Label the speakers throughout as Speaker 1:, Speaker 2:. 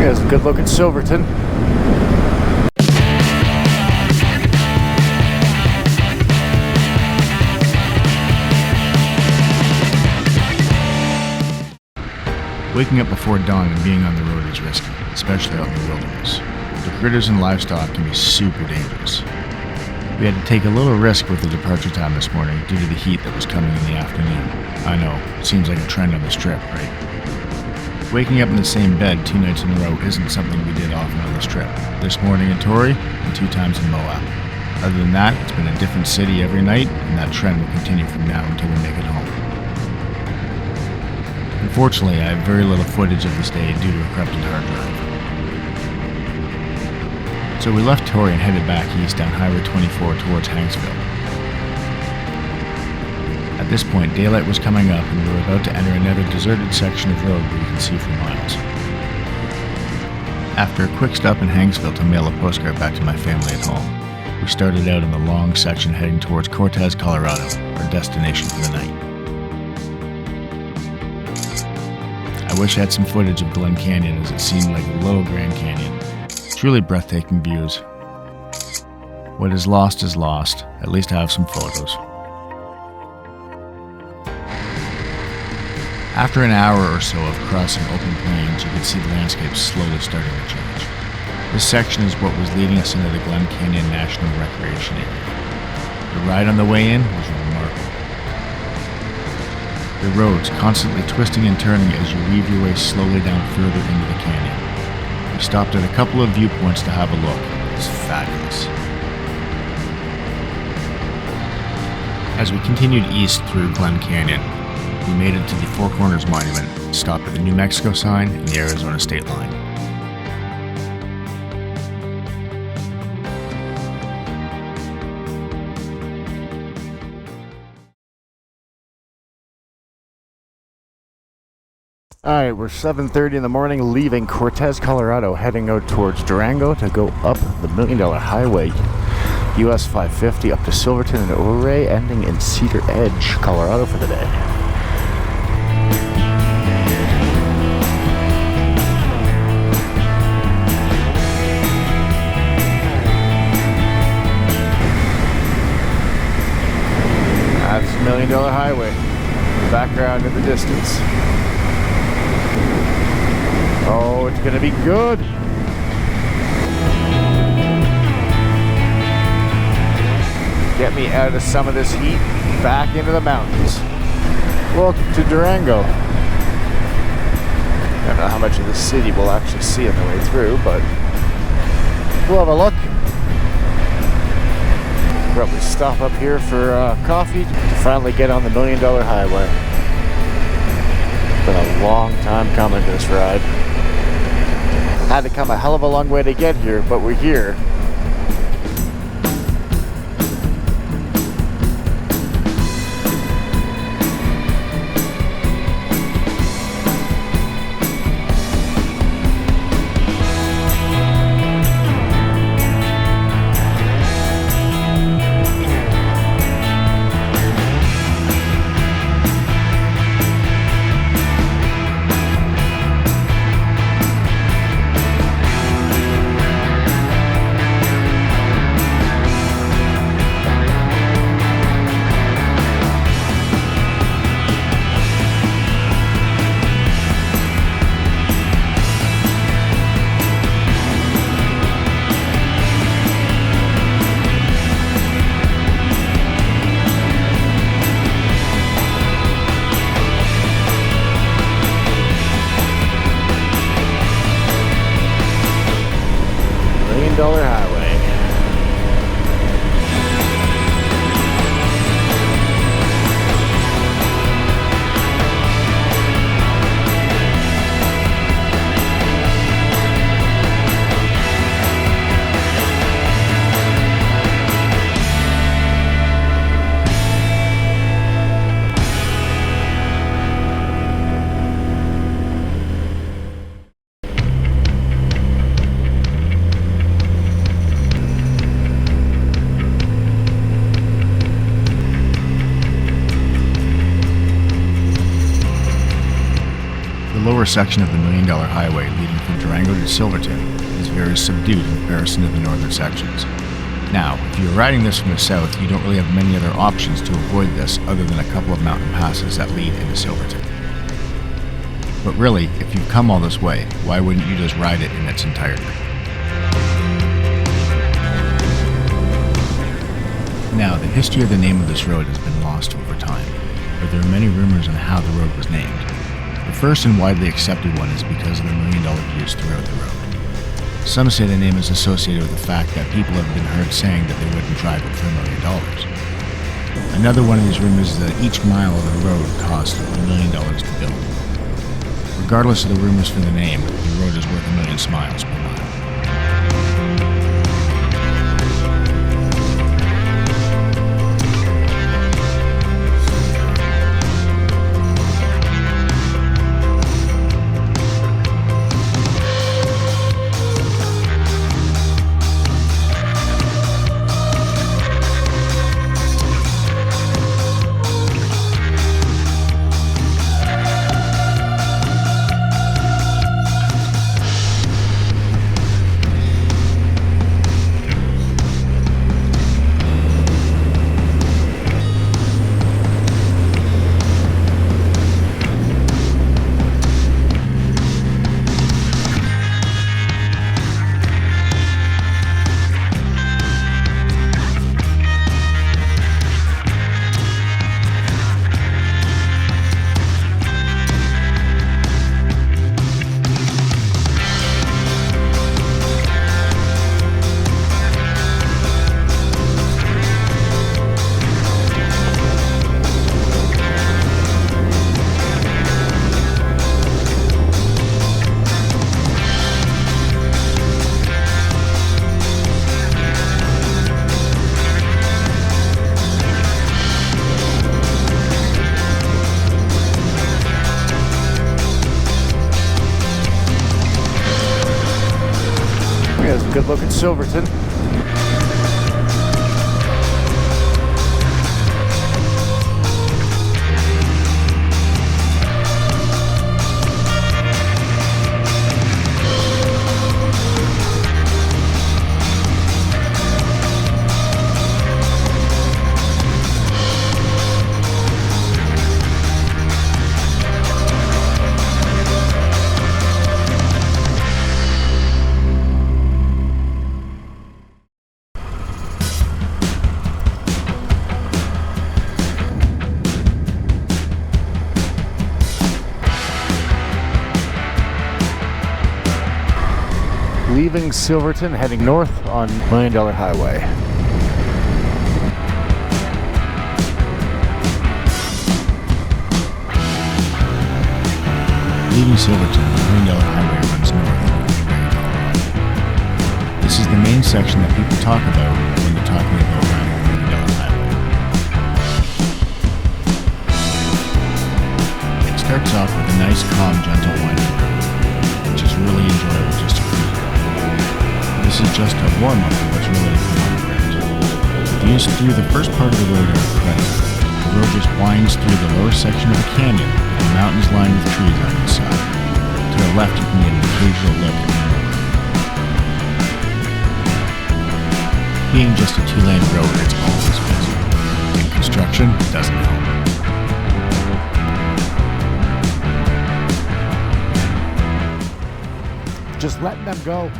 Speaker 1: Here's a good look at Silverton.
Speaker 2: Waking up before dawn and being on the road is risky, especially out in the wilderness. The critters and livestock can be super dangerous. We had to take a little risk with the departure time this morning due to the heat that was coming in the afternoon. I know, seems like a trend on this trip, right? Waking up in the same bed 2 nights in a row isn't something we did often on this trip. This morning in Torrey and 2 times in Moab. Other than that, it's been a different city every night, and that trend will continue from now until we make it home. Unfortunately, I have very little footage of this day due to a corrupted hard drive. So we left Torrey and headed back east down Highway 24 towards Hanksville. At this point, daylight was coming up and we were about to enter another deserted section of road where you can see for miles. After a quick stop in Hanksville to mail a postcard back to my family at home, we started out in the long section heading towards Cortez, Colorado, our destination for the night. I wish I had some footage of Glen Canyon as it seemed like a little Grand Canyon. Truly breathtaking views. What is lost, at least I have some photos. After an hour or so of crossing open plains, you could see the landscape slowly starting to change. This section is what was leading us into the Glen Canyon National Recreation Area. The ride on the way in was remarkable. The roads constantly twisting and turning as you weave your way slowly down further into the canyon. We stopped at a couple of viewpoints to have a look. It was fabulous. As we continued east through Glen Canyon, we made it to the Four Corners Monument, stopped at the New Mexico sign and the Arizona state line.
Speaker 1: Alright, we're 7:30 in the morning, leaving Cortez, Colorado, heading out towards Durango to go up the $1 Million Highway, US 550, up to Silverton and Torrey, ending in Cedaredge, Colorado for the day. That's the $1 Million Highway. Background in the distance. Oh, it's gonna be good. Get me out of some of this heat, back into the mountains. Welcome to Durango. I don't know how much of the city we'll actually see on the way through, but we'll have a look. Probably stop up here for coffee to finally get on the $1 Million Highway. It's been a long time coming, this ride. Had to come a hell of a long way to get here, but we're here. $1 Million Highway.
Speaker 2: The lower section of the $1 Million $1 million highway leading from Durango to Silverton is very subdued in comparison to the northern sections. Now, if you're riding this from the south, you don't really have many other options to avoid this other than a couple of mountain passes that lead into Silverton. But really, if you've come all this way, why wouldn't you just ride it in its entirety? Now, the history of the name of this road has been lost over time, but there are many rumors on how the road was named. The first and widely accepted one is because of the $1 million views throughout the road. Some say the name is associated with the fact that people have been heard saying that they wouldn't drive it for $1 million. Another one of these rumors is that each mile of the road cost $1 million to build. Regardless of the rumors for the name, the road is worth 1,000,000 smiles per mile.
Speaker 1: Good look at Silverton. Leaving Silverton, heading north on $1 million highway.
Speaker 2: Leaving Silverton, the $1 million highway runs north through Colorado. This is the main section that people talk about when they're talking about riding the $1 million highway. It starts off with a nice, calm, gentle winding road, which is really enjoyable just to cruise around. This is just a warm-up of what's really to come on the road. The views through the first part of the road are incredible. The road just winds through the lower section of a canyon with the mountains lined with trees on each side. To the left, you can get an occasional look at the river. Being just a two-lane road, it's always busy. And construction doesn't help.
Speaker 1: Just letting them go.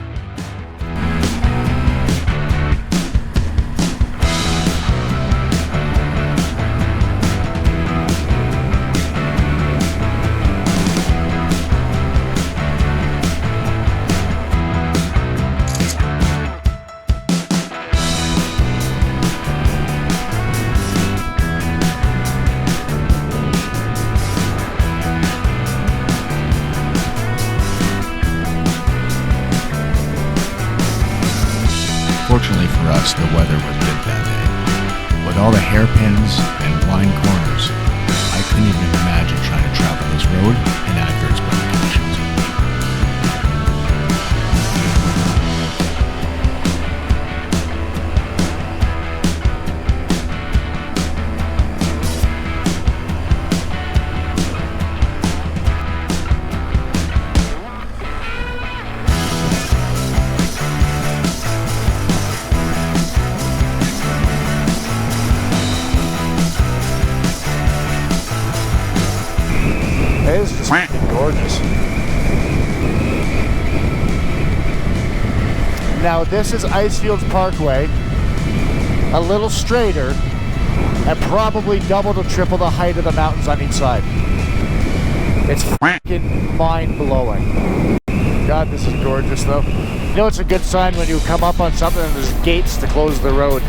Speaker 2: Fortunately for us, the weather was good that day. With all the hairpins and blind corners, I couldn't even imagine trying to travel this road in adverse weather conditions.
Speaker 1: Now this is Icefields Parkway, a little straighter, and probably double to triple the height of the mountains on each side. It's fucking mind-blowing. God, this is gorgeous though. You know it's a good sign when you come up on something and there's gates to close the road.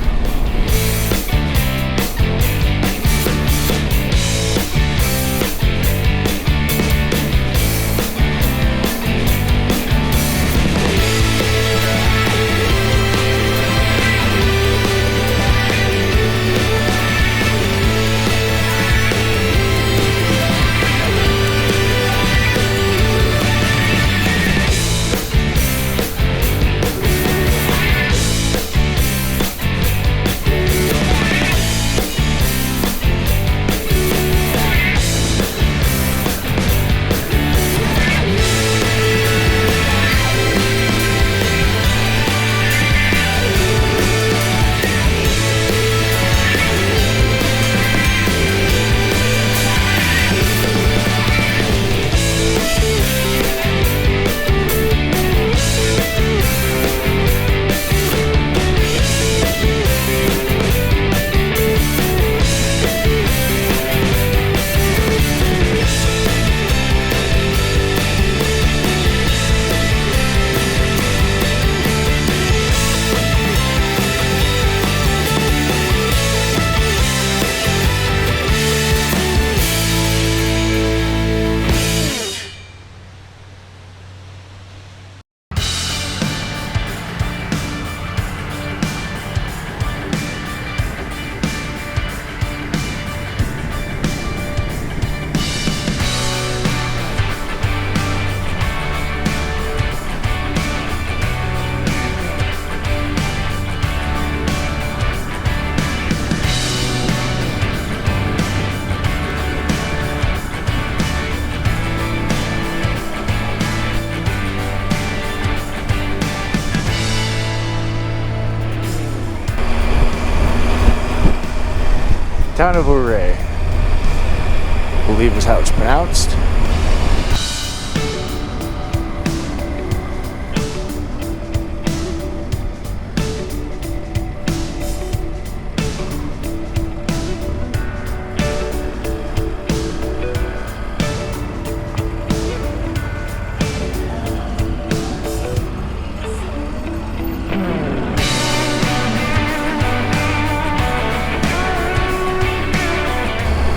Speaker 1: Town of Torrey, I believe is how it's pronounced.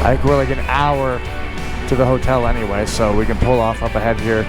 Speaker 1: I think we're like an hour to the hotel anyway, so we can pull off up ahead here.